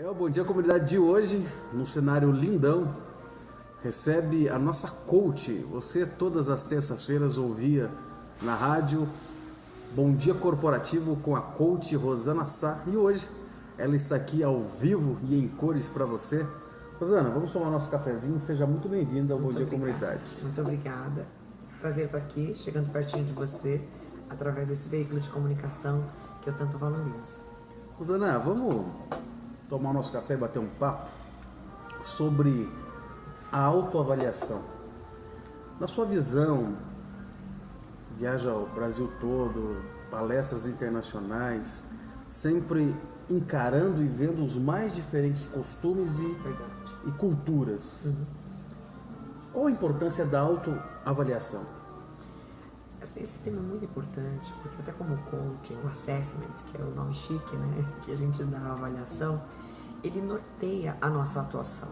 O Bom Dia Comunidade de hoje, num cenário lindão, recebe a nossa coach. Você todas as terças-feiras ouvia na rádio Bom Dia Corporativo com a coach Rosana Sá. E hoje ela está aqui ao vivo e em cores para você. Rosana, vamos tomar nosso cafezinho. Seja muito bem-vinda ao Bom Dia Comunidade. Muito obrigada. Prazer estar aqui, chegando pertinho de você, através desse veículo de comunicação que eu tanto valorizo. Rosana, vamos tomar nosso café e bater um papo sobre a autoavaliação. Na sua visão, viaja ao Brasil todo, palestras internacionais, sempre encarando e vendo os mais diferentes costumes e culturas. Qual a importância da autoavaliação? Esse tema é muito importante, porque até como coaching, o assessment, que é o nome chique, né, que a gente dá a avaliação, ele norteia a nossa atuação.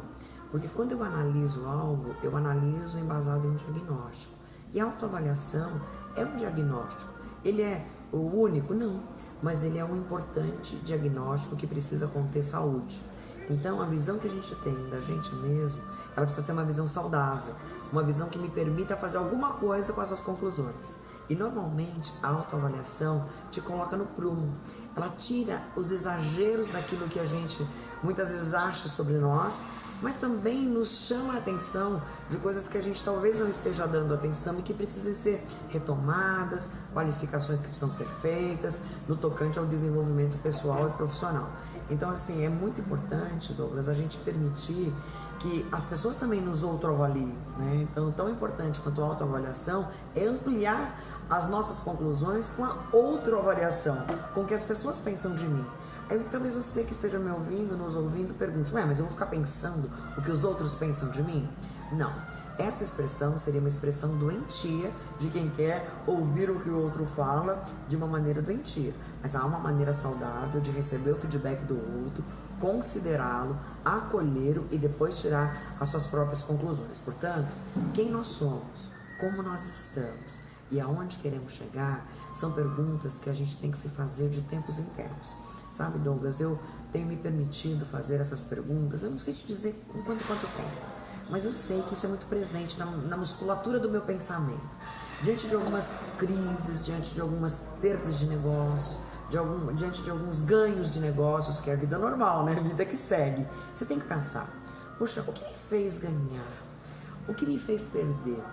Porque quando eu analiso algo, eu analiso embasado em um diagnóstico. E a autoavaliação é um diagnóstico. Ele é o único? Não. Mas ele é um importante diagnóstico que precisa conter saúde. Então, a visão que a gente tem da gente mesmo, ela precisa ser uma visão saudável. Uma visão que me permita fazer alguma coisa com essas conclusões. E normalmente a autoavaliação te coloca no prumo. Ela tira os exageros daquilo que a gente muitas vezes acha sobre nós, mas também nos chama a atenção de coisas que a gente talvez não esteja dando atenção e que precisam ser retomadas, qualificações que precisam ser feitas no tocante ao desenvolvimento pessoal e profissional. Então, assim, é muito importante, Douglas, a gente permitir que as pessoas também nos autoavaliem, né? Então, tão importante quanto a autoavaliação é ampliar as nossas conclusões com a autoavaliação, com o que as pessoas pensam de mim. Aí, talvez você que esteja me ouvindo, nos ouvindo, pergunte, mas eu vou ficar pensando o que os outros pensam de mim? Não. Essa expressão seria uma expressão doentia de quem quer ouvir o que o outro fala de uma maneira doentia. Mas há uma maneira saudável de receber o feedback do outro, considerá-lo, acolhê-lo e depois tirar as suas próprias conclusões. Portanto, quem nós somos, como nós estamos e aonde queremos chegar são perguntas que a gente tem que se fazer de tempos em tempos. Sabe, Douglas, eu tenho me permitido fazer essas perguntas, eu não sei te dizer em quanto tempo. Mas eu sei que isso é muito presente na musculatura do meu pensamento. Diante de algumas crises, diante de algumas perdas de negócios, diante de alguns ganhos de negócios, que é a vida normal, né? A vida que segue. Você tem que pensar, poxa, o que me fez ganhar? O que me fez perder?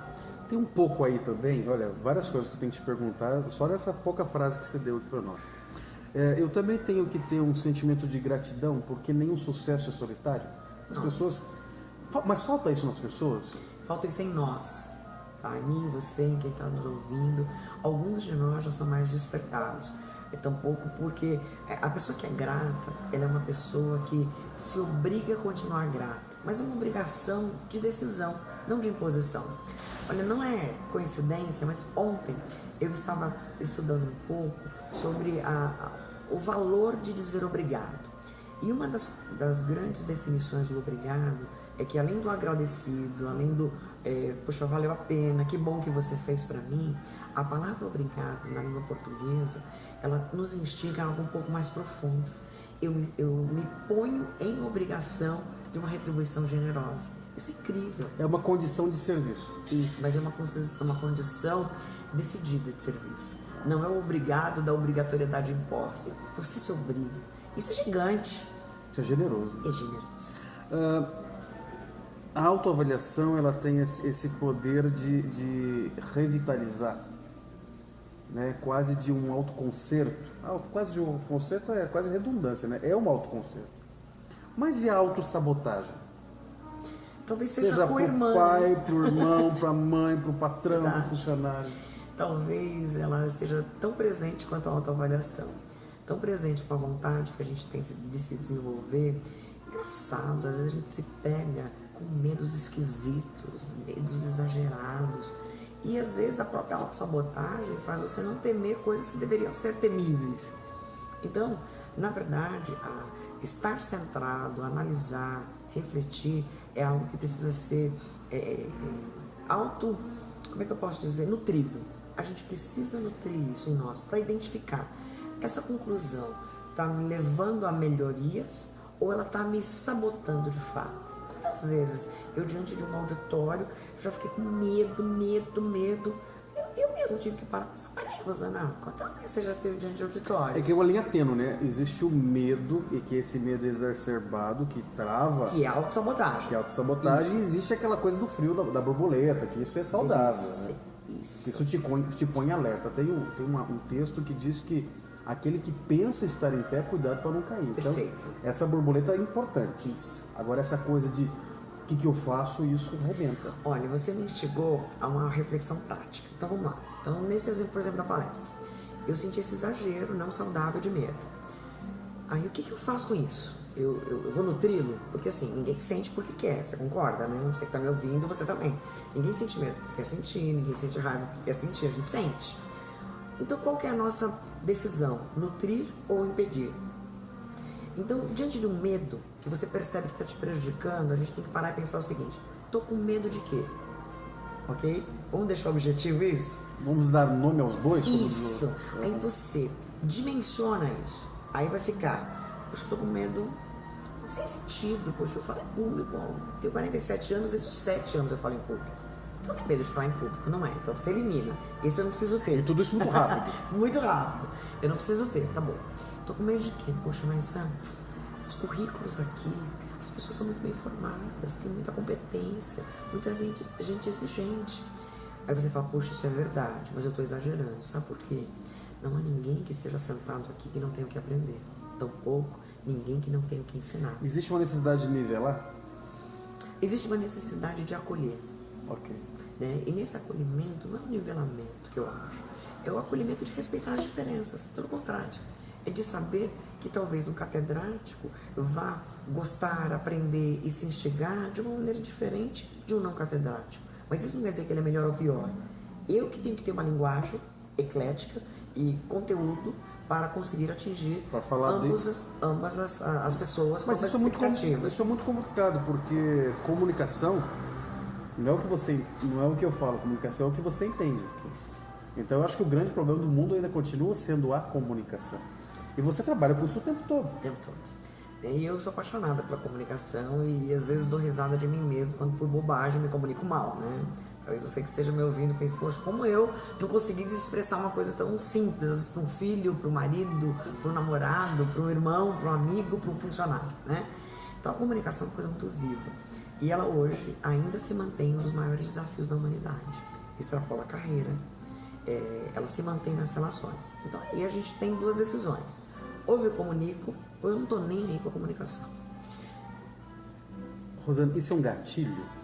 Tem um pouco aí também, olha, várias coisas que eu tenho que te perguntar, só nessa pouca frase que você deu aqui para nós. Eu também tenho que ter um sentimento de gratidão, porque nenhum sucesso é solitário. As pessoas... Mas falta isso nas pessoas? Falta isso em nós, tá? Em mim, você, em quem está nos ouvindo. Alguns de nós já são mais despertados. É tão pouco porque a pessoa que é grata, ela é uma pessoa que se obriga a continuar grata. Mas é uma obrigação de decisão, não de imposição. Olha, não é coincidência, mas ontem eu estava estudando um pouco sobre o valor de dizer obrigado. E uma das grandes definições do obrigado é que além do agradecido, além do poxa, valeu a pena, que bom que você fez para mim, a palavra obrigado na língua portuguesa, ela nos instiga a algo um pouco mais profundo. Eu me ponho em obrigação de uma retribuição generosa. Isso é incrível. É uma condição de serviço. Isso, mas é uma condição decidida de serviço. Não é o obrigado da obrigatoriedade imposta. Você se obriga. Isso é gigante. Isso é generoso. É generoso. A autoavaliação, ela tem esse poder de revitalizar, né? Quase de um autoconcerto. Quase de um autoconcerto é quase redundância, né? É um autoconcerto. Mas e a autossabotagem? Talvez seja com o irmão. Pro pai, pro irmão, pra mãe, pro patrão, pro funcionário. Talvez ela esteja tão presente quanto a autoavaliação. Tão presente com a vontade que a gente tem de se desenvolver. Engraçado, às vezes a gente se pega com medos esquisitos, medos exagerados. E às vezes a própria autossabotagem faz você não temer coisas que deveriam ser temíveis. Então, na verdade, estar centrado, analisar, refletir, é algo que precisa ser como é que eu posso dizer? Nutrido. A gente precisa nutrir isso em nós para identificar essa conclusão está me levando a melhorias ou ela está me sabotando de fato? Quantas vezes eu, diante de um auditório, já fiquei com medo. Eu mesmo tive que parar. Mas peraí, Rosana, quantas vezes você já esteve diante de auditórios? É que é uma linha tênue, né? Existe o medo, e que esse medo exacerbado, que trava... Que é autossabotagem. Que é autossabotagem, e existe aquela coisa do frio da borboleta, que isso é saudável, né? Isso te põe em alerta. Tem um texto que diz que aquele que pensa estar em pé, cuidado para não cair. Perfeito. Então, essa borboleta é importante. Isso. Agora, essa coisa de o que eu faço, isso arrebenta. Olha, você me instigou a uma reflexão prática. Então, vamos lá. Então, nesse exemplo, por exemplo, da palestra, eu senti esse exagero não saudável de medo. Aí, o que eu faço com isso? Eu vou nutri-lo? Porque, assim, ninguém sente porque quer, você concorda, né? Você que está me ouvindo, você também. Ninguém sente medo porque quer sentir, ninguém sente raiva porque quer sentir, a gente sente. Então, qual que é a nossa decisão? Nutrir ou impedir? Então, diante de um medo que você percebe que está te prejudicando, a gente tem que parar e pensar o seguinte: tô com medo de quê? Ok? Vamos deixar objetivo isso? Vamos dar nome aos bois? Isso. Aí você dimensiona isso. Aí vai ficar: poxa, eu tô com medo sem sentido. Poxa, eu falo em público. Eu tenho 47 anos, desde os 7 anos eu falo em público. Tô com medo de falar em público, não é? Então você elimina. Esse eu não preciso ter. E tudo isso muito rápido. Muito rápido. Eu não preciso ter, tá bom. Tô com medo de quê? Poxa, mas os currículos aqui, as pessoas são muito bem formadas, tem muita competência, muita gente exigente. Aí você fala: poxa, isso é verdade, mas eu tô exagerando. Sabe por quê? Não há ninguém que esteja sentado aqui que não tenha o que aprender. Tampouco ninguém que não tenha o que ensinar. Existe uma necessidade de nivelar? Existe uma necessidade de acolher. Ok. Né? E nesse acolhimento não é um nivelamento que eu acho, é o acolhimento de respeitar as diferenças. Pelo contrário, é de saber que talvez um catedrático vá gostar, aprender e se instigar de uma maneira diferente de um não catedrático. Mas isso não quer dizer que ele é melhor ou pior. Eu que tenho que ter uma linguagem eclética e conteúdo para conseguir atingir ambas as pessoas com as expectativas. Isso é muito complicado, porque comunicação não é o que eu falo, comunicação é o que você entende. Isso. Então eu acho que o grande problema do mundo ainda continua sendo a comunicação. E você trabalha com isso o tempo todo. O tempo todo. E eu sou apaixonada pela comunicação e às vezes dou risada de mim mesmo quando por bobagem me comunico mal, né? Talvez você que esteja me ouvindo pense: poxa, como eu não consegui expressar uma coisa tão simples, às vezes para um filho, para um marido, para um namorado, para um irmão, para um amigo, para um funcionário, né? Então a comunicação é uma coisa muito viva. E ela hoje ainda se mantém um dos maiores desafios da humanidade. Extrapola a carreira, ela se mantém nas relações. Então aí a gente tem duas decisões: ou eu me comunico, ou eu não estou nem aí com a comunicação. Rosana, isso é um gatilho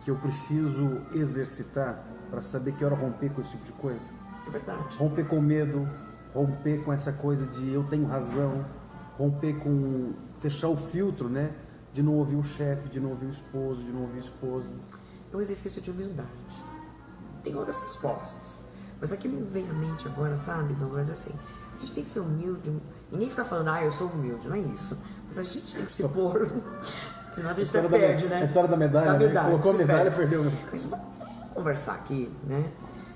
que eu preciso exercitar para saber que hora romper com esse tipo de coisa? É verdade. Romper com medo, romper com essa coisa de eu tenho razão, romper com fechar o filtro, né? De não ouvir o chefe, de não ouvir o esposo, de não ouvir a esposa. É um exercício de humildade. Tem outras respostas. Mas aqui me vem à mente agora, sabe, Douglas, assim, a gente tem que ser humilde. Ninguém fica falando: eu sou humilde, não é isso. Mas a gente tem que se pôr. Senão a gente até perde, né? A história da medalha, né? Colocou a medalha e perdeu. Mas vamos conversar aqui, né?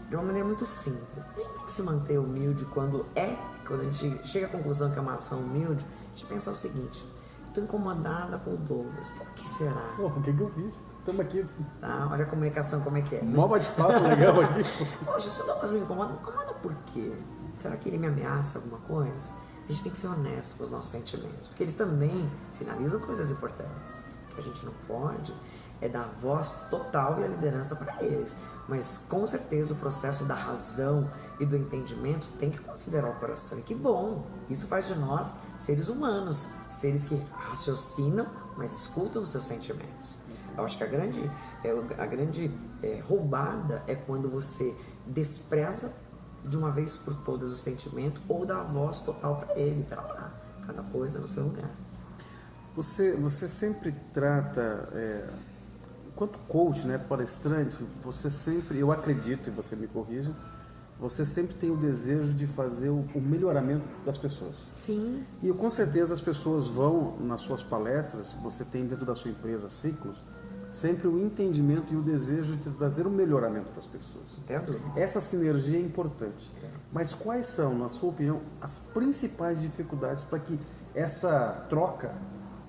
De uma maneira muito simples. A gente tem que se manter humilde quando a gente chega à conclusão que é uma ação humilde, a gente pensa o seguinte: estou incomodada com o Douglas, por que será? Pô, o que eu fiz? Estamos aqui. Tá, olha a comunicação como é que é. Mó bate-papo legal aqui. Poxa, se o Douglas me incomoda por quê? Será que ele me ameaça alguma coisa? A gente tem que ser honesto com os nossos sentimentos, porque eles também sinalizam coisas importantes. O que a gente não pode é dar voz total e a liderança para eles. Mas com certeza o processo da razão e do entendimento tem que considerar o coração. E que bom! Isso faz de nós seres humanos, seres que raciocinam, mas escutam os seus sentimentos. Eu acho que a grande roubada é quando você despreza de uma vez por todas o sentimento ou dá voz total para ele. Pera lá, cada coisa no seu lugar. Você sempre trata, enquanto coach, né, palestrante, você sempre, eu acredito, e você me corrija, você sempre tem o desejo de fazer o melhoramento das pessoas. Sim. E com certeza as pessoas vão nas suas palestras, você tem dentro da sua empresa ciclos, sempre o entendimento e o desejo de trazer o melhoramento para as pessoas. Entendo. Essa sinergia é importante. Mas quais são, na sua opinião, as principais dificuldades para que essa troca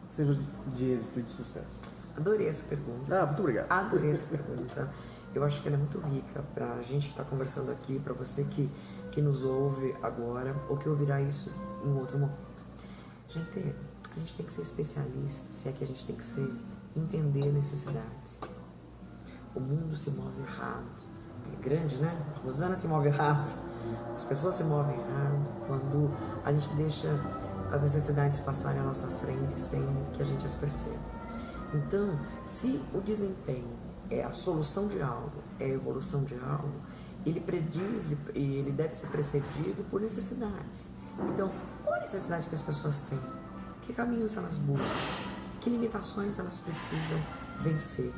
seja de êxito e de sucesso? Adorei essa pergunta. Muito obrigado. Adorei essa pergunta. Eu acho que ela é muito rica para a gente que está conversando aqui, para você que nos ouve agora ou que ouvirá isso em outro momento. Gente, a gente tem que ser especialista, se é que a gente tem que ser, entender necessidades. O mundo se move errado. É grande, né? A Rosana se move errado. As pessoas se movem errado quando a gente deixa as necessidades passarem à nossa frente sem que a gente as perceba. Então, se o desempenho é a solução de algo, é a evolução de algo, ele prediz e ele deve ser precedido por necessidades. Então, qual a necessidade que as pessoas têm? Que caminhos elas buscam? Que limitações elas precisam vencer?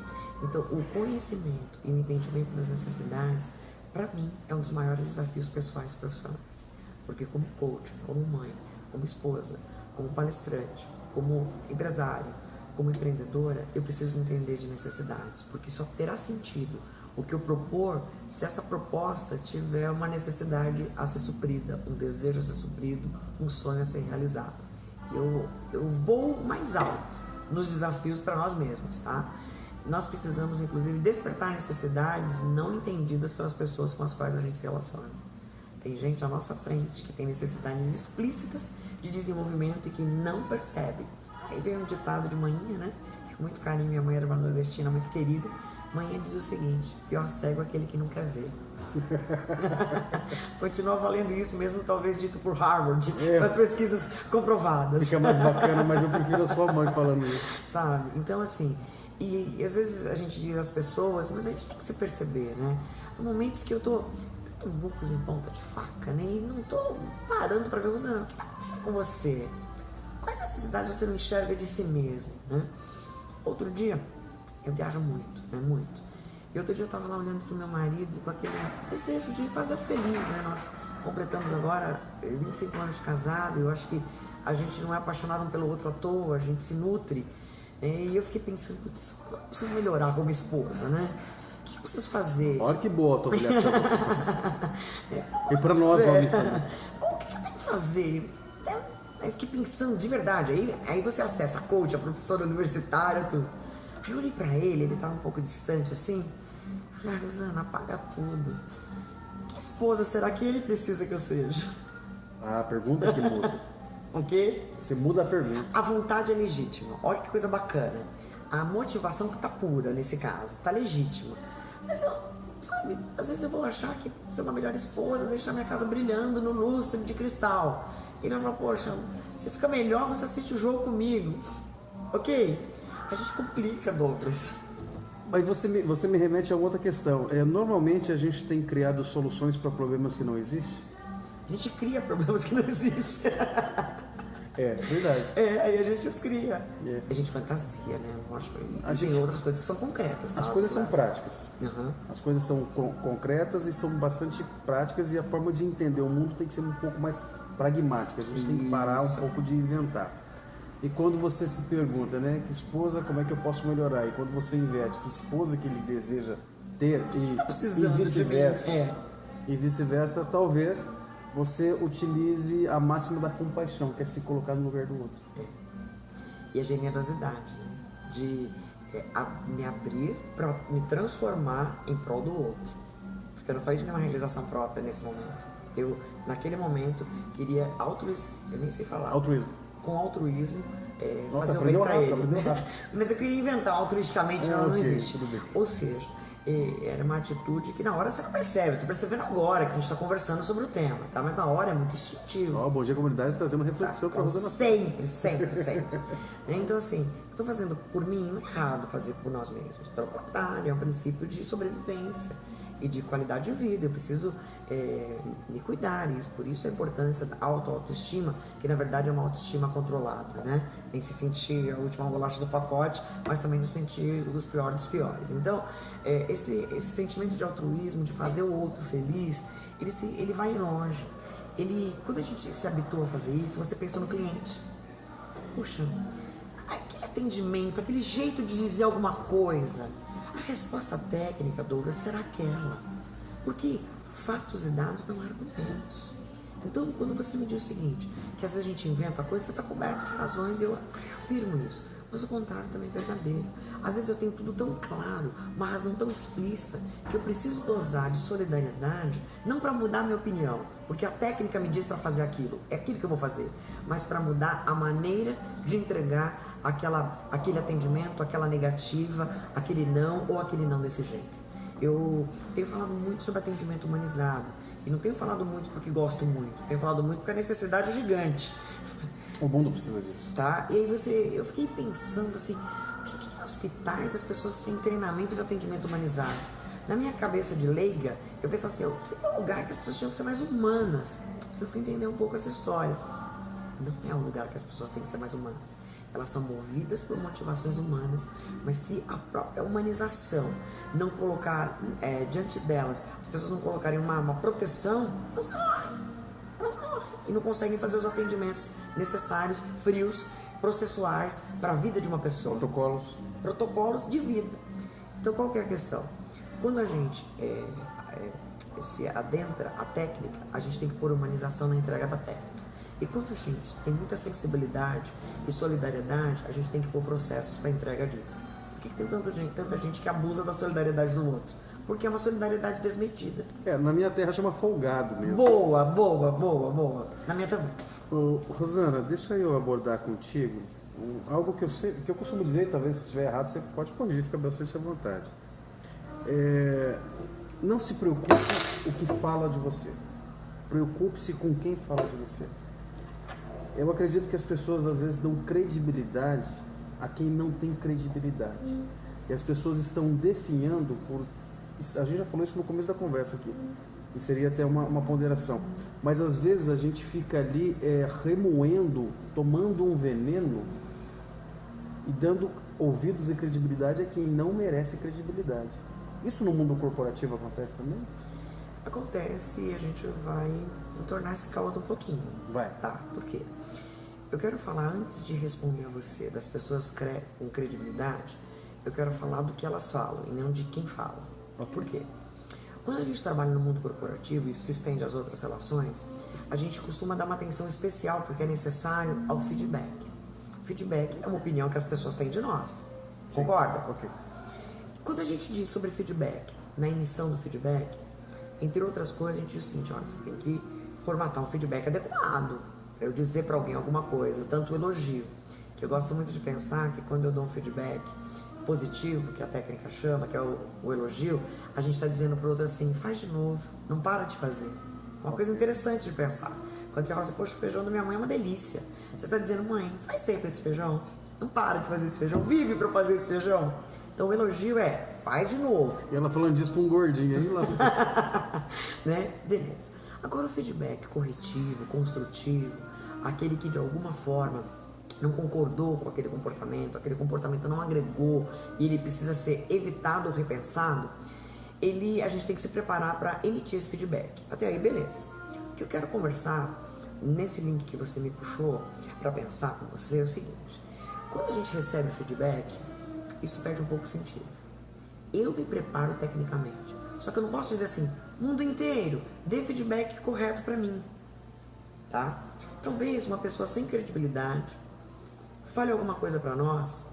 Então, o conhecimento e o entendimento das necessidades, para mim, é um dos maiores desafios pessoais e profissionais. Porque como coach, como mãe, como esposa, como palestrante, como empresário, como empreendedora, eu preciso entender de necessidades, porque só terá sentido o que eu propor se essa proposta tiver uma necessidade a ser suprida, um desejo a ser suprido, um sonho a ser realizado. Eu vou mais alto nos desafios para nós mesmos, tá? Nós precisamos, inclusive, despertar necessidades não entendidas pelas pessoas com as quais a gente se relaciona. Tem gente à nossa frente que tem necessidades explícitas de desenvolvimento e que não percebe. Aí vem um ditado de manhinha, né? Que com muito carinho, minha mãe era uma nordestina muito querida. Manhinha diz o seguinte: pior cego é aquele que não quer ver. Continua valendo isso mesmo, talvez dito por Harvard, com as pesquisas comprovadas. Fica mais bacana, mas eu prefiro a sua mãe falando isso. Sabe? Então, assim, e às vezes a gente diz às pessoas, mas a gente tem que se perceber, né? Há momentos que eu tô com burros em ponta de faca, né? E não tô parando pra ver, Rosana, o que tá acontecendo com você? Quais necessidades você não enxerga de si mesmo, né? Outro dia, eu viajo muito, né? Muito. E outro dia eu estava lá olhando pro meu marido com aquele desejo de fazer feliz, né? Nós completamos agora 25 anos de casado, eu acho que a gente não é apaixonado um pelo outro à toa, a gente se nutre. E eu fiquei pensando, putz, eu preciso melhorar como esposa, né? O que eu preciso fazer? Olha que boa a tua avaliação. E para nós, homens também. O que eu tenho que fazer? Aí eu fiquei pensando, de verdade, aí você acessa a coach, a professora universitária, tudo. Aí eu olhei pra ele tava um pouco distante assim. Falei, Rosana, apaga tudo. Que esposa será que ele precisa que eu seja? A pergunta que muda. O quê? Você muda a pergunta. A vontade é legítima. Olha que coisa bacana. A motivação que tá pura nesse caso, tá legítima. Mas eu, sabe, às vezes eu vou achar que ser uma melhor esposa, deixar minha casa brilhando no lustre de cristal. E ele vai falar, poxa, você fica melhor, você assiste o jogo comigo. Ok? A gente complica, Douglas. Mas você me remete a outra questão. Normalmente a gente tem criado soluções para problemas que não existem? A gente cria problemas que não existem. É, verdade. Aí a gente os cria. É. A gente fantasia, né? Eu acho que A tem gente- outras coisas que são concretas. As coisas são práticas. Uhum. As coisas são concretas e são bastante práticas, e a forma de entender o mundo tem que ser um pouco mais pragmática. A gente tem que parar um Isso. pouco de inventar. E quando você se pergunta, né, que esposa, como é que eu posso melhorar? E quando você inverte, que esposa que ele deseja ter Tá precisando e vice-versa, de mim. e vice-versa, talvez você utilize a máxima da compaixão, que é se colocar no lugar do outro. E a generosidade, né? De me abrir para me transformar em prol do outro. Porque eu não falei de nenhuma realização própria nesse momento. Eu, naquele momento, queria eu nem sei falar. Altruísmo. Com altruísmo, Nossa, fazer o bem aprendeu para rápido, ele. aprendeu rápido. Mas eu queria inventar altruisticamente, não ok, existe. tudo bem. Ou seja, era uma atitude que na hora você não percebe. Eu tô percebendo agora que a gente está conversando sobre o tema, tá? Mas na hora é muito instintivo. Ó, Bom Dia Comunidade trazendo reflexão para a Rosana. Sempre, sempre, sempre. Então, assim, eu tô fazendo por mim, não é errado fazer por nós mesmos. Pelo contrário, é um princípio de sobrevivência e de qualidade de vida. Eu preciso me cuidar, e por isso a importância da autoestima, que na verdade é uma autoestima controlada, né? Nem se sentir a última bolacha do pacote, mas também no sentir os piores dos piores. Então, esse sentimento de altruísmo, de fazer o outro feliz, ele vai longe. Quando a gente se habitua a fazer isso, você pensa no cliente. Puxa, aquele atendimento, aquele jeito de dizer alguma coisa, a resposta técnica, Douglas, será aquela. Porque fatos e dados não há argumentos. Então, quando você me diz o seguinte, que às vezes a gente inventa coisa, você está coberto de razões, e eu afirmo isso. Mas o contrário também é verdadeiro. Às vezes eu tenho tudo tão claro, uma razão tão explícita, que eu preciso dosar de solidariedade, não para mudar a minha opinião, porque a técnica me diz para fazer aquilo, é aquilo que eu vou fazer, mas para mudar a maneira de entregar aquele atendimento, aquela negativa, aquele não ou aquele não desse jeito. Eu tenho falado muito sobre atendimento humanizado, e não tenho falado muito porque gosto muito, tenho falado muito porque a necessidade é gigante. O mundo precisa disso. Tá? E aí eu fiquei pensando assim, por que em hospitais as pessoas têm treinamento de atendimento humanizado? Na minha cabeça de leiga, eu pensava assim, seria um lugar que as pessoas tinham que ser mais humanas. Eu fui entender um pouco essa história. Não é um lugar que as pessoas têm que ser mais humanas. Elas são movidas por motivações humanas, mas se a própria humanização não colocar diante delas, as pessoas não colocarem uma proteção, elas morrem. E não conseguem fazer os atendimentos necessários, frios, processuais para a vida de uma pessoa. Protocolos de vida. Então, qual que é a questão? Quando a gente se adentra a técnica, a gente tem que pôr humanização na entrega da técnica. E quando a gente tem muita sensibilidade e solidariedade, a gente tem que pôr processos para a entrega disso. Por que tem tanta gente que abusa da solidariedade do outro? Porque é uma solidariedade desmedida. Na minha terra chama folgado mesmo. Boa. Na minha também. Rosana, deixa eu abordar contigo algo que eu costumo dizer, talvez se estiver errado você pode corrigir, fica bastante à vontade. Não se preocupe com o que fala de você. Preocupe-se com quem fala de você. Eu acredito que as pessoas às vezes dão credibilidade a quem não tem credibilidade. E as pessoas estão definhando por... A gente já falou isso no começo da conversa aqui. E seria até uma ponderação. Mas às vezes a gente fica ali remoendo, tomando um veneno e dando ouvidos e credibilidade a quem não merece credibilidade. Isso no mundo corporativo acontece também? Acontece e a gente vai tornar esse caldo um pouquinho. Vai. Tá, por quê? Eu quero falar, antes de responder a você, das pessoas com credibilidade, eu quero falar do que elas falam e não de quem fala. Por quê? Quando a gente trabalha no mundo corporativo, e isso se estende às outras relações, a gente costuma dar uma atenção especial porque é necessário ao feedback. Feedback é uma opinião que as pessoas têm de nós. Sim. Concorda? Ok. Quando a gente diz sobre feedback, na emissão do feedback, entre outras coisas, a gente diz o seguinte, olha, você tem que formatar um feedback adequado para eu dizer para alguém alguma coisa, tanto o elogio, que eu gosto muito de pensar que quando eu dou um feedback positivo, que a técnica chama, que é o elogio, a gente está dizendo para o outro assim, faz de novo, não para de fazer. Uma coisa interessante de pensar. Quando você fala assim, poxa, o feijão da minha mãe é uma delícia. Você está dizendo, mãe, faz sempre esse feijão, não para de fazer esse feijão, vive para fazer esse feijão. Então o elogio faz de novo. E ela falando disso para um gordinho aí lá. Né? Beleza. Agora o feedback corretivo, construtivo, aquele que de alguma forma não concordou com aquele comportamento não agregou e ele precisa ser evitado ou repensado, a gente tem que se preparar para emitir esse feedback. Até aí, beleza. O que eu quero conversar nesse link que você me puxou para pensar com você é o seguinte: quando a gente recebe feedback, isso perde um pouco o sentido. Eu me preparo tecnicamente, só que eu não posso dizer assim, mundo inteiro, dê feedback correto para mim, tá? Talvez uma pessoa sem credibilidade fale alguma coisa para nós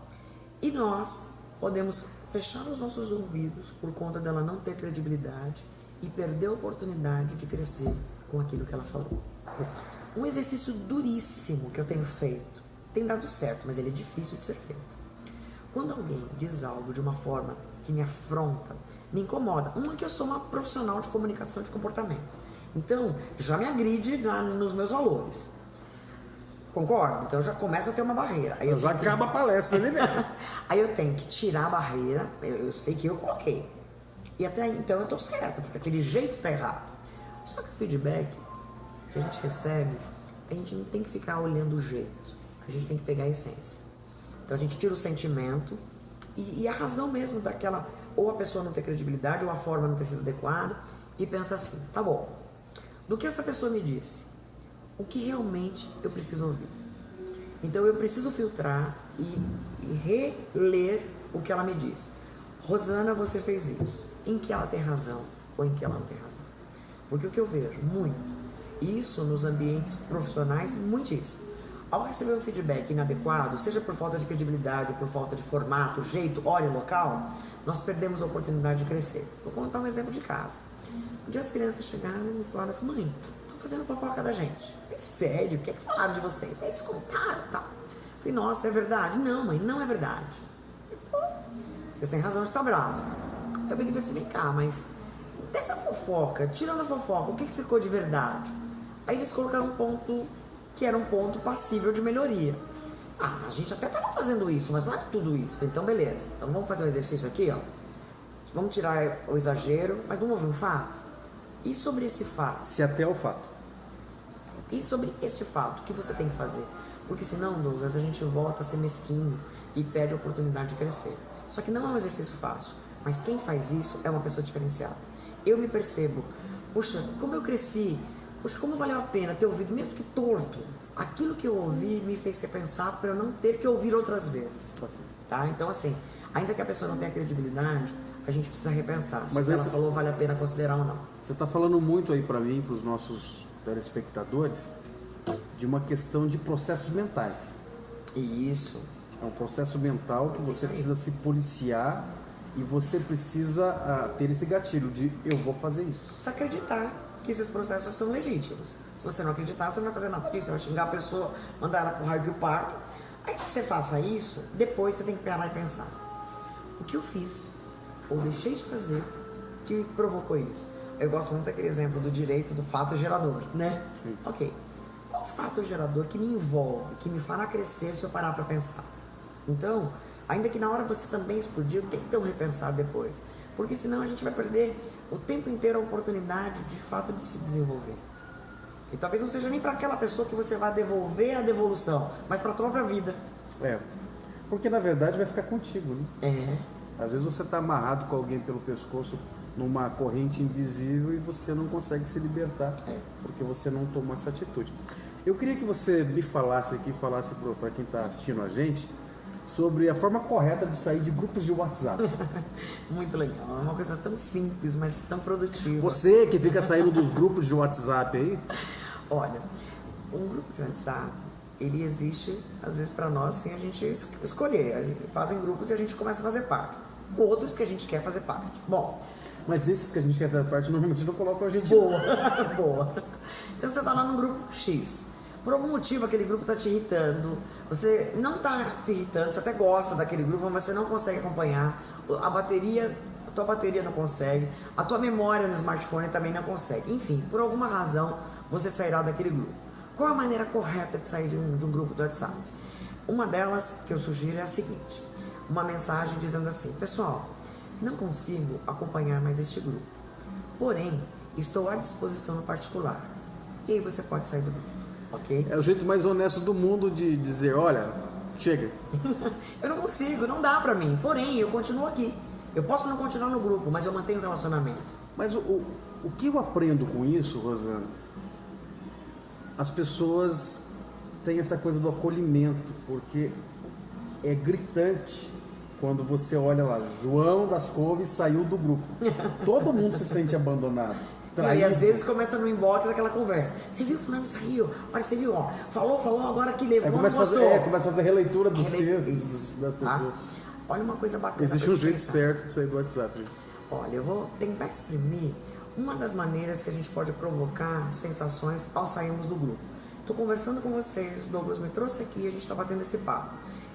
e nós podemos fechar os nossos ouvidos por conta dela não ter credibilidade e perder a oportunidade de crescer com aquilo que ela falou. Um exercício duríssimo que eu tenho feito, tem dado certo, mas ele é difícil de ser feito. Quando alguém diz algo de uma forma que me afronta, me incomoda, que eu sou uma profissional de comunicação de comportamento, então já me agride nos meus valores. Concorda? Então já começa a ter uma barreira. Aí já acaba a palestra ali dentro. Aí eu tenho que tirar a barreira, eu sei que eu coloquei. E até aí, então eu tô certo, porque aquele jeito tá errado. Só que o feedback que a gente recebe, a gente não tem que ficar olhando o jeito. A gente tem que pegar a essência. Então a gente tira o sentimento e a razão mesmo daquela, ou a pessoa não ter credibilidade, ou a forma não ter sido adequada, e pensa assim, tá bom, do que essa pessoa me disse, o que realmente eu preciso ouvir? Então eu preciso filtrar e reler o que ela me diz. Rosana, você fez isso. Em que ela tem razão ou em que ela não tem razão? Porque o que eu vejo muito Isso nos ambientes profissionais, muitíssimo. Ao receber um feedback inadequado, seja por falta de credibilidade, por falta de formato, jeito, hora e local, nós perdemos a oportunidade de crescer. Vou contar um exemplo de casa. Um dia as crianças chegaram e falaram assim: mãe, estão fazendo fofoca da gente. Eu falei: sério? O que é que falaram de vocês? Aí eles contaram e tal. Eu falei: nossa, é verdade? Não, mãe, não é verdade. Eu falei: pô, vocês têm razão de estar bravo. Eu peguei e falei assim: vem cá, mas dessa fofoca, tirando a fofoca, o que ficou de verdade? Aí eles colocaram um ponto que era um ponto passível de melhoria. Ah, a gente até estava fazendo isso, mas não era tudo isso. Então, beleza. Então, vamos fazer um exercício aqui, ó. Vamos tirar o exagero, mas não houve um fato? E sobre esse fato? Se até o fato. E sobre este fato, o que você tem que fazer? Porque senão, Douglas, a gente volta a ser mesquinho e perde a oportunidade de crescer. Só que não é um exercício fácil. Mas quem faz isso é uma pessoa diferenciada. Eu me percebo, puxa, como eu cresci, puxa, como valeu a pena ter ouvido, mesmo que torto, aquilo que eu ouvi me fez repensar para eu não ter que ouvir outras vezes. Tá? Então, assim, ainda que a pessoa não tenha credibilidade, a gente precisa repensar se o que ela falou vale a pena considerar ou não. Você está falando muito aí para mim, para os nossos telespectadores, de uma questão de processos mentais. Isso. É um processo mental que você precisa se policiar e você precisa ter esse gatilho de eu vou fazer isso. Precisa acreditar que esses processos são legítimos. Se você não acreditar, você não vai fazer nada disso. Você vai xingar a pessoa, mandar ela pro raio que o parto. Aí que você faça isso, depois você tem que parar e pensar: o que eu fiz ou deixei de fazer que me provocou isso? Eu gosto muito daquele exemplo do direito do fato gerador, né? Sim. Ok. Qual fato gerador que me envolve, que me fará crescer se eu parar para pensar? Então, ainda que na hora você também explodiu, tem que ter um repensar depois. Porque senão a gente vai perder o tempo inteiro a oportunidade de fato de se desenvolver. E talvez não seja nem para aquela pessoa que você vai devolver a devolução, mas para a tua própria vida. É, porque na verdade vai ficar contigo, né? É. Às vezes você está amarrado com alguém pelo pescoço numa corrente invisível e você não consegue se libertar porque você não tomou essa atitude. Eu queria que você me falasse aqui, falasse para quem está assistindo a gente, sobre a forma correta de sair de grupos de WhatsApp. Muito legal, é uma coisa tão simples, mas tão produtiva. Você que fica saindo dos grupos de WhatsApp aí. Olha, um grupo de WhatsApp, ele existe às vezes para nós sem a gente escolher. A gente fazem grupos e a gente começa a fazer parte. Outros que a gente quer fazer parte. Bom, mas esses que a gente quer fazer parte normalmente não colocam a gente. Boa, boa. Então você tá lá no grupo X. Por algum motivo aquele grupo tá te irritando. Você não tá se irritando, você até gosta daquele grupo, mas você não consegue acompanhar. A tua bateria não consegue. A tua memória no smartphone também não consegue. Enfim, por alguma razão você sairá daquele grupo. Qual a maneira correta de sair de um grupo de WhatsApp? Uma delas que eu sugiro é a seguinte: uma mensagem dizendo assim: pessoal, não consigo acompanhar mais este grupo, porém estou à disposição no particular. E aí você pode sair do grupo, ok? É o jeito mais honesto do mundo de dizer: olha, chega. Eu não consigo, não dá pra mim, porém eu continuo aqui. Eu posso não continuar no grupo, mas eu mantenho o relacionamento. Mas o que eu aprendo com isso, Rosana? As pessoas têm essa coisa do acolhimento, porque é gritante quando você olha lá, João das Couves saiu do grupo. Todo mundo se sente abandonado. E às vezes começa no inbox aquela conversa: você viu, fulano saiu, olha, você viu, ó, falou, agora que levou, começa a fazer releitura dos textos da pessoa. Tá? Olha uma coisa bacana. Existe um jeito certo de sair do WhatsApp. Gente. Olha, eu vou tentar exprimir uma das maneiras que a gente pode provocar sensações ao sairmos do grupo. Estou conversando com vocês, o Douglas me trouxe aqui, a gente está batendo esse papo.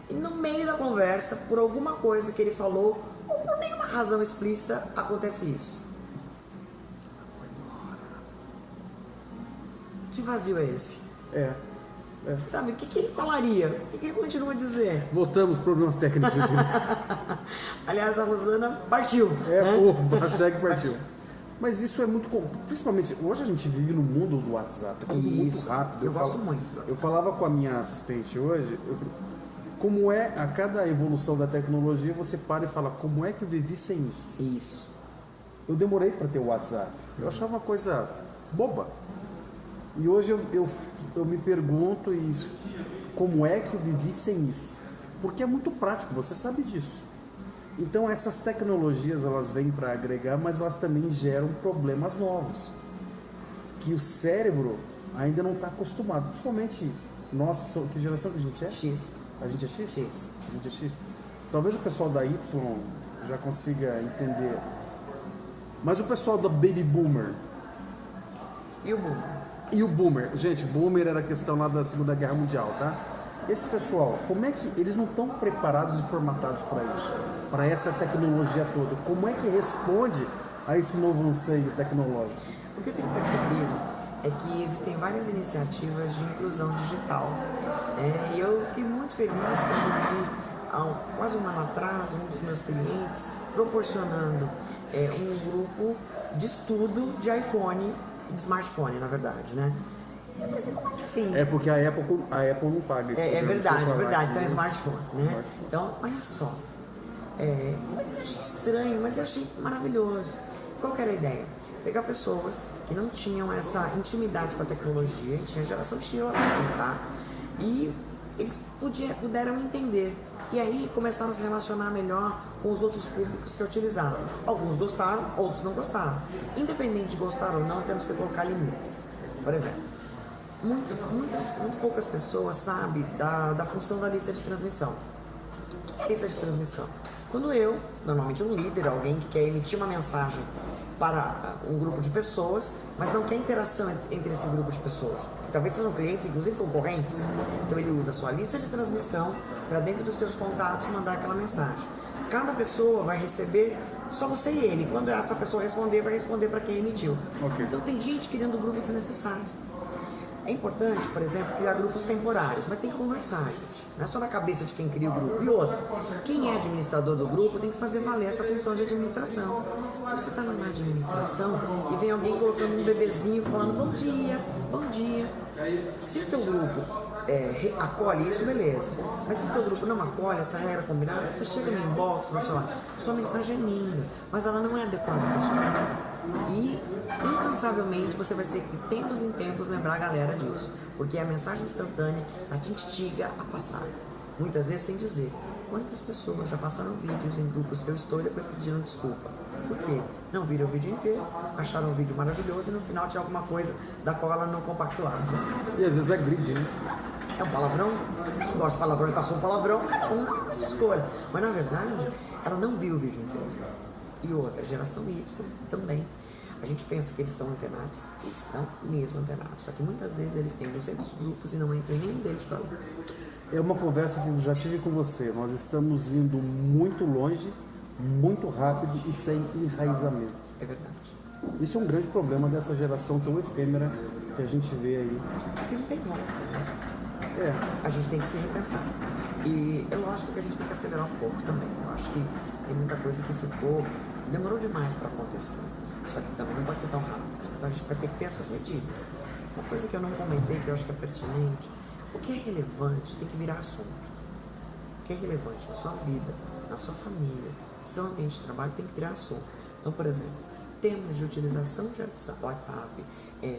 E no meio da conversa, por alguma coisa que ele falou, ou por nenhuma razão explícita, acontece isso. Foi embora. Que vazio é esse? É. Sabe, o que ele falaria? O que ele continua a dizer? Voltamos, problemas técnicos aqui. Aliás, a Rosana partiu. O hashtag partiu. Mas isso é muito comum. Principalmente, hoje a gente vive no mundo do WhatsApp. É tudo muito rápido. Eu gosto muito do WhatsApp. Eu falava com a minha assistente hoje, como é, a cada evolução da tecnologia, você para e fala, como é que eu vivi sem isso? Isso. Eu demorei para ter o WhatsApp. Eu achava uma coisa boba. E hoje eu me pergunto isso, como é que eu vivi sem isso? Porque é muito prático, você sabe disso. Então essas tecnologias, elas vêm para agregar, mas elas também geram problemas novos. Que o cérebro, ainda não está acostumado. Principalmente nós, que geração que a gente é? X. A gente é X? X. A gente é X. Talvez o pessoal da Y já consiga entender. Mas o pessoal da Baby Boomer... E o Boomer? E o Boomer? Gente, Boomer era a questão lá da Segunda Guerra Mundial, tá? Esse pessoal, como é que... Eles não estão preparados e formatados para isso? Para essa tecnologia toda? Como é que responde a esse novo anseio tecnológico? O que eu tenho percebido é que existem várias iniciativas de inclusão digital. E eu fiquei muito feliz quando vi, há quase um ano atrás, um dos meus clientes proporcionando um grupo de estudo de iPhone, de smartphone, na verdade, né? E eu falei assim, como é que assim? É porque a Apple não paga isso. É verdade, aqui, então é smartphone, né? Então, olha só. Eu achei estranho, mas eu achei maravilhoso. Qual que era a ideia? Pegar pessoas que não tinham essa intimidade com a tecnologia, tinha geração X lá também, tá? E eles puderam entender. E aí começaram a se relacionar melhor com os outros públicos que utilizavam. Alguns gostaram, outros não gostaram. Independente de gostar ou não, temos que colocar limites. Por exemplo, muito poucas pessoas sabem da função da lista de transmissão. O que é a lista de transmissão? Quando eu, normalmente um líder, alguém que quer emitir uma mensagem para um grupo de pessoas, mas não quer interação entre esse grupo de pessoas. Talvez sejam clientes, inclusive concorrentes. Então ele usa a sua lista de transmissão para dentro dos seus contatos mandar aquela mensagem. Cada pessoa vai receber só você e ele. Quando essa pessoa responder, vai responder para quem emitiu. Okay. Então tem gente criando grupo desnecessário. É importante, por exemplo, criar grupos temporários, mas tem que conversar, gente. Não é só na cabeça de quem cria o grupo. E outra, quem é administrador do grupo tem que fazer valer essa função de administração. Então você está na administração e vem alguém colocando um bebezinho falando bom dia, bom dia. Se o teu grupo acolhe isso, beleza. Mas se o teu grupo não acolhe essa regra combinada, você chega no inbox e vai falar, sua mensagem é linda, mas ela não é adequada para sua vida. E incansavelmente você vai ter que, de tempos em tempos, lembrar a galera disso. Porque a mensagem instantânea, ela te instiga a passar. Muitas vezes sem dizer. Quantas pessoas já passaram vídeos em grupos que eu estou e depois pediram desculpa? Por quê? Não viram o vídeo inteiro, acharam o vídeo maravilhoso e no final tinha alguma coisa da qual ela não compactuava. E às vezes é grid, né? É um palavrão, quem gosta de palavrão e passou um palavrão, cada um na sua escolha. Mas na verdade, ela não viu o vídeo inteiro. E outra, geração Y também. A gente pensa que eles estão antenados, eles estão mesmo antenados. Só que muitas vezes eles têm 200 grupos e não entra em nenhum deles para lá. É uma conversa que eu já tive com você. Nós estamos indo muito longe, muito rápido e sem enraizamento. É verdade. Isso é um grande problema dessa geração tão efêmera que a gente vê aí. Porque não tem volta, né? É. A gente tem que se repensar. E eu acho que a gente tem que acelerar um pouco também. Eu acho que tem muita coisa que demorou demais para acontecer. Só que também não pode ser tão rápido. Então a gente vai ter que ter as suas medidas. Uma coisa que eu não comentei, que eu acho que é pertinente, o que é relevante tem que virar assunto. O que é relevante na sua vida, na sua família, no seu ambiente de trabalho tem que virar assunto. Então, por exemplo, temas de utilização de WhatsApp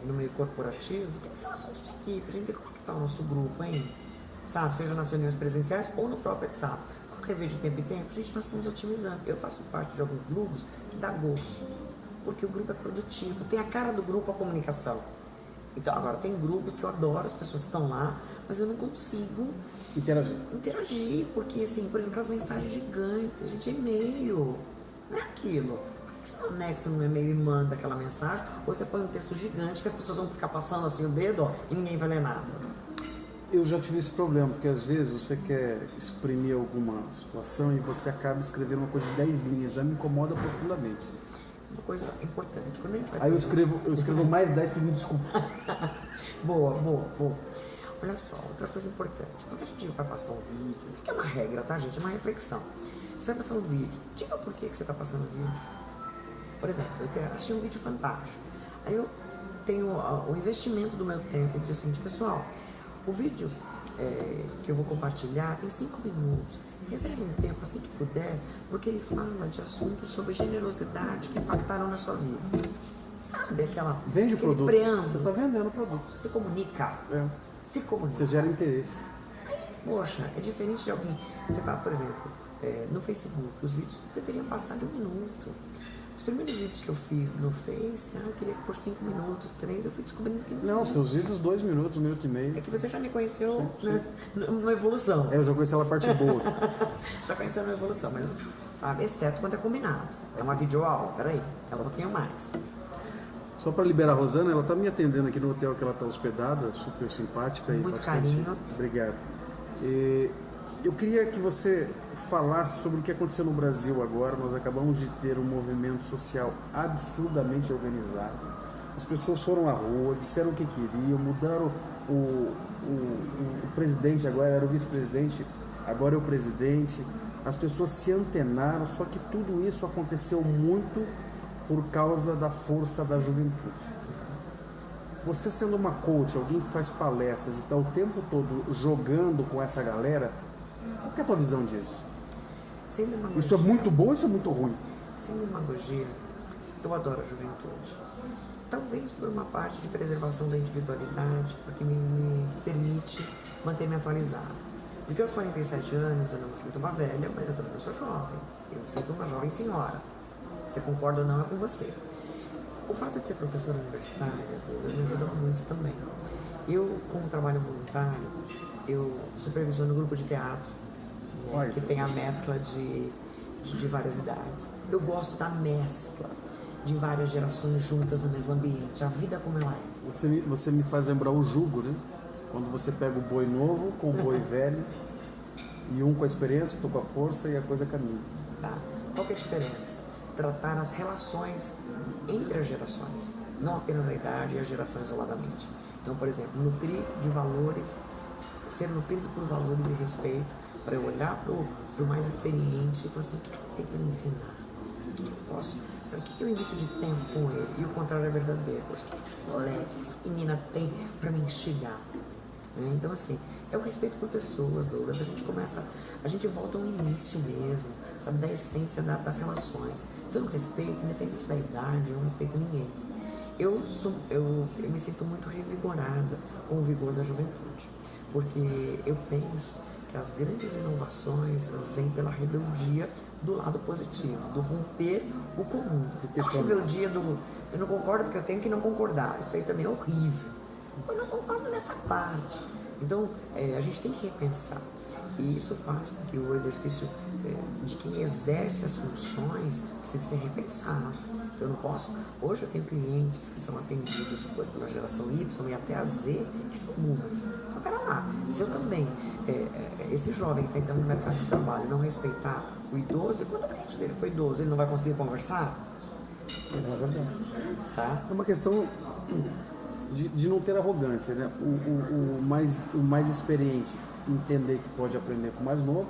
no meio corporativo tem que ser um assunto de equipe. A gente tem que como é que está o nosso grupo, hein? Sabe, seja nas reuniões presenciais ou no próprio WhatsApp. Vamos rever de tempo em tempo? Gente, nós estamos otimizando. Eu faço parte de alguns grupos que dá gosto. Porque o grupo é produtivo, tem a cara do grupo a comunicação. Então, agora, tem grupos que eu adoro, as pessoas estão lá, mas eu não consigo interagir, porque, assim, por exemplo, aquelas mensagens gigantes, a gente é e-mail, não é aquilo. Por que você não anexa no e-mail e manda aquela mensagem, ou você põe um texto gigante que as pessoas vão ficar passando assim o dedo, ó, e ninguém vai ler nada? Eu já tive esse problema, porque às vezes você quer exprimir alguma situação e você acaba escrevendo uma coisa de 10 linhas, já me incomoda profundamente. Uma coisa importante. Quando a gente vai aí eu escrevo mais 10 pedindo desculpa. Boa. Olha só, outra coisa importante. Quando a gente vai passar um vídeo, isso aqui é uma regra, tá, gente? É uma reflexão. Você vai passar um vídeo, diga por que você está passando o vídeo. Por exemplo, eu achei um vídeo fantástico. Aí eu tenho o investimento do meu tempo e dizer o seguinte, pessoal, o vídeo que eu vou compartilhar tem 5 minutos. Reserve um tempo assim que puder, porque ele fala de assuntos sobre generosidade que impactaram na sua vida. Sabe Vende o produto. Preâmbulo. Você está vendendo o produto. Se comunica. Se comunica. Você gera interesse. Poxa, é diferente de alguém. Você fala, por exemplo, no Facebook, os vídeos deveriam passar de 1 minuto. As primeiros vídeos que eu fiz no Face, eu queria por 5 minutos, 3, eu fui descobrindo que não, seus vídeos 2 minutos, 1 minuto e meio. É que você já me conheceu, sim, né, numa evolução. Eu já conheci ela a parte boa. Já conheceu numa evolução, mas, sabe, exceto quando é combinado. É uma videoaula, peraí, é um pouquinho mais. Só para liberar a Rosana, ela tá me atendendo aqui no hotel que ela tá hospedada, super simpática e muito bastante... carinho. Obrigado. Eu queria que você falasse sobre o que aconteceu no Brasil agora. Nós acabamos de ter um movimento social absurdamente organizado. As pessoas foram à rua, disseram o que queriam, mudaram o presidente, agora era o vice-presidente, agora é o presidente. As pessoas se antenaram, só que tudo isso aconteceu muito por causa da força da juventude. Você sendo uma coach, alguém que faz palestras e está o tempo todo jogando com essa galera, qual que é a tua visão disso? Sem demagogia. Isso é muito bom ou isso é muito ruim? Sem demagogia, eu adoro a juventude. Talvez por uma parte de preservação da individualidade, porque me permite manter-me atualizado. Porque aos 47 anos eu não me sinto uma velha, mas eu também não sou jovem. Eu me sinto uma jovem senhora. Você concorda ou não, é com você. O fato de ser professora universitária me ajuda muito também. Eu, como trabalho voluntário, eu supervisiono um grupo de teatro, né, que tem a mescla de várias idades. Eu gosto da mescla de várias gerações juntas no mesmo ambiente, a vida como ela é. Você me faz lembrar o jugo, né? Quando você pega o boi novo com o boi velho, e um com a experiência, outro com a força, e a coisa caminha. Tá. Qual que é a diferença? Tratar as relações entre as gerações, não apenas a idade e a geração isoladamente. Então, por exemplo, nutrir de valores, ser nutrido por valores e respeito, para eu olhar para o mais experiente e falar assim, o que ele tem para me ensinar? O que eu posso? Sabe, o que eu invisto de tempo com ele? E o contrário é verdadeiro. O que esse moleque, essa menina tem para me instigar? Então, assim, é o respeito por pessoas, Douglas. A gente volta ao início mesmo, sabe, da essência das relações. Se eu não respeito, independente da idade, eu não respeito ninguém. Eu me sinto muito revigorada com o vigor da juventude, porque eu penso que as grandes inovações vêm pela rebeldia do lado positivo, do romper o comum. A rebeldia do eu não concordo porque eu tenho que não concordar, isso aí também é horrível. Eu não concordo nessa parte. Então, a gente tem que repensar. E isso faz com que o exercício de quem exerce as funções precise ser repensado. Então, eu não posso... Hoje eu tenho clientes que são atendidos pela geração Y e até a Z, que são boomers. Então, pera lá. Se eu também, esse jovem que está entrando no mercado de trabalho, não respeitar o idoso, e quando o cliente dele foi idoso, ele não vai conseguir conversar? É verdade. Tá? É uma questão de não ter arrogância, né? O mais experiente entender que pode aprender com o mais novo,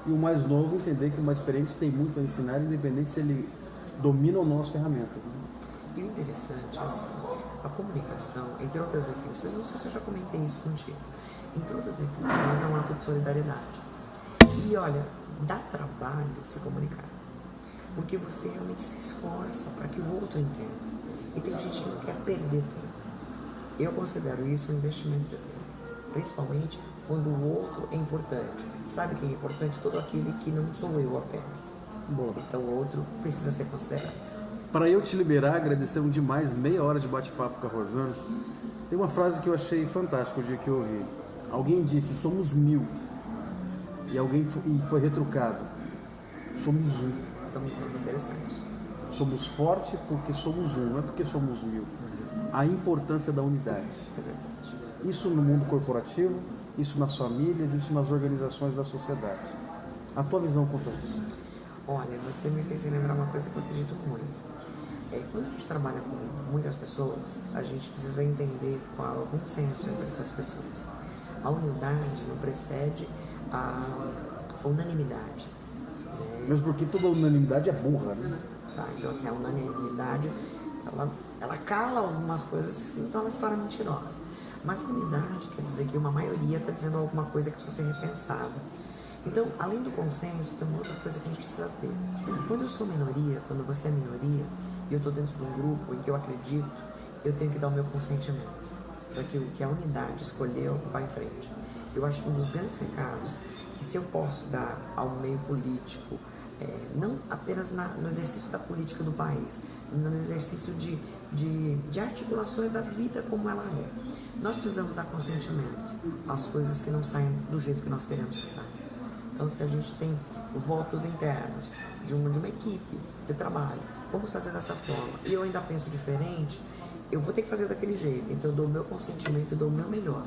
e o mais novo entender que o mais experiente tem muito a ensinar, independente se ele domina ou não as ferramentas. Né? E o interessante é assim, a comunicação, entre outras definições, eu não sei se eu já comentei isso contigo, entre outras definições é um ato de solidariedade. E olha, dá trabalho se comunicar, porque você realmente se esforça para que o outro entenda. E tem gente que não quer perder tempo. Eu considero isso um investimento de tempo, principalmente quando o outro é importante. Sabe quem é importante? Todo aquele que não sou eu apenas. Boa. Então o outro precisa ser considerado. Para eu te liberar, agradecemos demais, meia hora de bate-papo com a Rosana. Tem uma frase que eu achei fantástica o dia que eu ouvi. Alguém disse, somos 1000. E foi retrucado. Somos 1. Somos interessante. Somos fortes porque somos 1, não é porque somos 1000. A importância da unidade. É verdade. Isso no mundo corporativo, isso nas famílias, isso nas organizações da sociedade. A tua visão quanto a isso? Olha, você me fez lembrar uma coisa que eu acredito muito. Quando a gente trabalha com muitas pessoas, a gente precisa entender qual é o consenso entre essas pessoas. A unidade não precede a unanimidade. Né? Mesmo porque toda unanimidade é burra, né? Tá, então, assim, a unanimidade, ela cala algumas coisas, então é uma história mentirosa. Mas a unidade quer dizer que uma maioria está dizendo alguma coisa que precisa ser repensada. Então, além do consenso, tem uma outra coisa que a gente precisa ter. Quando eu sou minoria, quando você é minoria, e eu estou dentro de um grupo em que eu acredito, eu tenho que dar o meu consentimento, para que o que a unidade escolheu vá em frente. Eu acho que um dos grandes recados, que se eu posso dar ao meio político não apenas no exercício da política do país, no exercício de articulações da vida como ela é. Nós precisamos dar consentimento às coisas que não saem do jeito que nós queremos que saiam. Então, se a gente tem votos internos de uma equipe de trabalho, vamos fazer dessa forma, e eu ainda penso diferente, eu vou ter que fazer daquele jeito. Então, eu dou o meu consentimento, eu dou o meu melhor.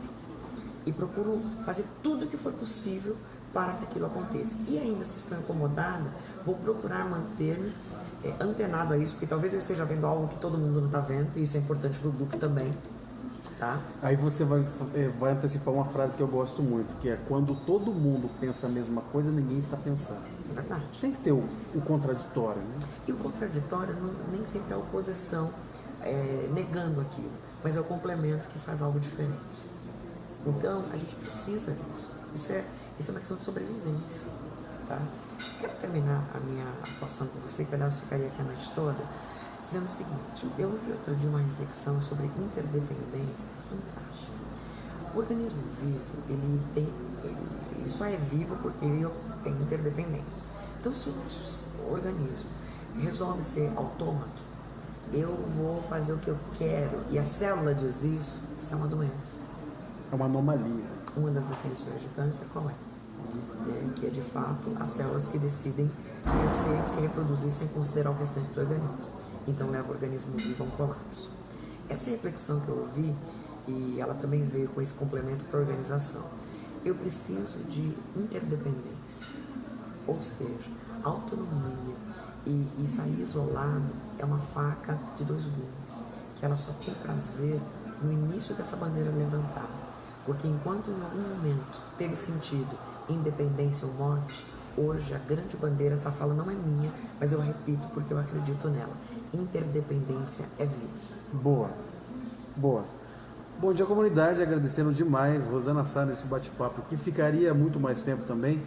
E procuro fazer tudo o que for possível para que aquilo aconteça. E ainda, se estou incomodada, vou procurar manter-me antenado a isso, porque talvez eu esteja vendo algo que todo mundo não está vendo, e isso é importante para o grupo também. Tá? Aí você vai antecipar uma frase que eu gosto muito, que é: quando todo mundo pensa a mesma coisa, ninguém está pensando. É verdade. Tem que ter o contraditório, né? E o contraditório nem sempre é a oposição negando aquilo, mas é o complemento que faz algo diferente. Então, a gente precisa disso. Isso é uma questão de sobrevivência. Tá? Quero terminar a minha atuação com você, que aliás ficaria aqui a noite toda, dizendo o seguinte: eu ouvi outro dia uma reflexão sobre interdependência fantástica. O organismo vivo, ele só é vivo porque ele tem interdependência. Então, se o nosso organismo resolve ser autômato, eu vou fazer o que eu quero, e a célula diz isso é uma doença. É uma anomalia. Uma das definições de câncer qual é? Que é de fato as células que decidem crescer e se reproduzir sem considerar o restante do organismo. Então leva o organismo vivo a um colapso. Essa reflexão que eu ouvi, e ela também veio com esse complemento para a organização. Eu preciso de interdependência, ou seja, autonomia, e sair isolado é uma faca de dois gumes, que ela só tem prazer no início dessa bandeira levantada. Porque enquanto em algum momento teve sentido independência ou morte, hoje a grande bandeira, essa fala não é minha, mas eu repito porque eu acredito nela: interdependência é vida. Boa. Bom dia, comunidade, agradecendo demais Rosana Sá nesse bate-papo, que ficaria muito mais tempo também,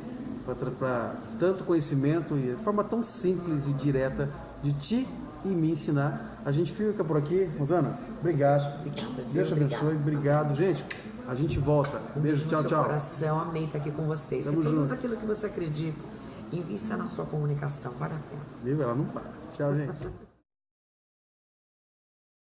para tanto conhecimento e de forma tão simples e direta de ti e me ensinar. A gente fica por aqui. Rosana, obrigado. Obrigada, Deus te abençoe. Obrigado, gente. A gente volta. Beijo, tchau, tchau. Coração, amei estar aqui com vocês. Tamo Se produz junto. aquilo que você acredita, invista na sua comunicação, vale a pena. Viu? Ela não para. Tchau, gente.